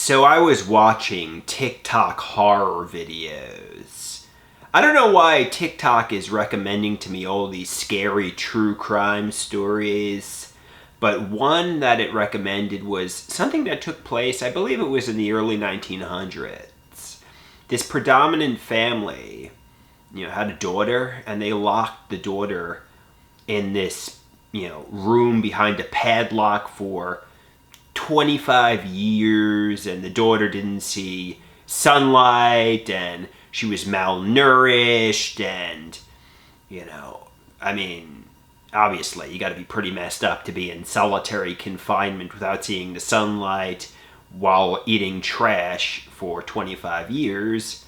So I was watching TikTok horror videos. I don't know why TikTok is recommending to me all these scary true crime stories, but one that it recommended was something that took place, I believe it was in the early 1900s. This predominant family, had a daughter, and they locked the daughter in this, room behind a padlock for 25 years, and the daughter didn't see sunlight, and she was malnourished, and, obviously, you got to be pretty messed up to be in solitary confinement without seeing the sunlight while eating trash for 25 years.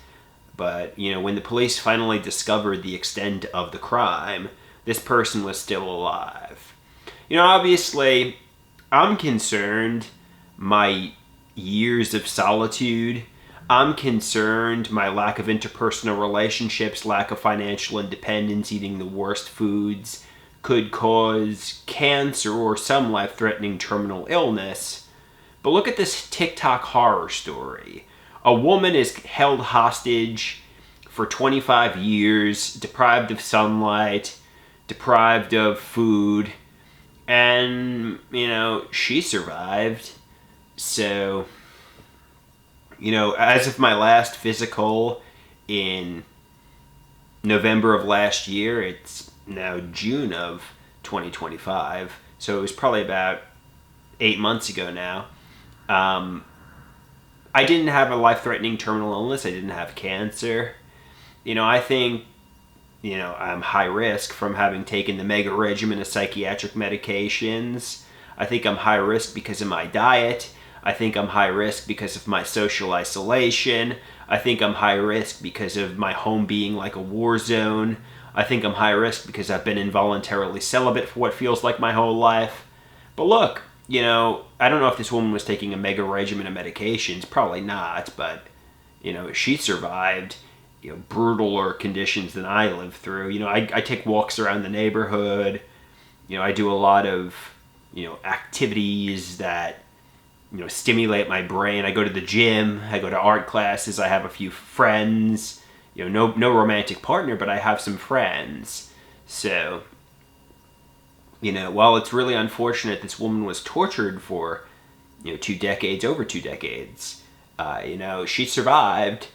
But, when the police finally discovered the extent of the crime, this person was still alive. Obviously, I'm concerned my years of solitude. I'm concerned my lack of interpersonal relationships, lack of financial independence, eating the worst foods could cause cancer or some life-threatening terminal illness. But look at this TikTok horror story. A woman is held hostage for 25 years, deprived of sunlight, deprived of food, and, she survived. So, as of my last physical in November of last year, it's now June of 2025. So it was probably about 8 months ago now. I didn't have a life-threatening terminal illness. I didn't have cancer. I think I'm high risk from having taken the mega regimen of psychiatric medications. I think I'm high risk because of my diet. I think I'm high risk because of my social isolation. I think I'm high risk because of my home being like a war zone. I think I'm high risk because I've been involuntarily celibate for what feels like my whole life. But look, I don't know if this woman was taking a mega regimen of medications. Probably not, but, she survived brutaler conditions than I lived through. I take walks around the neighborhood. I do a lot of, activities that, stimulate my brain. I go to the gym. I go to art classes. I have a few friends. No romantic partner, but I have some friends. So, while it's really unfortunate this woman was tortured for, over 2 decades, she survived.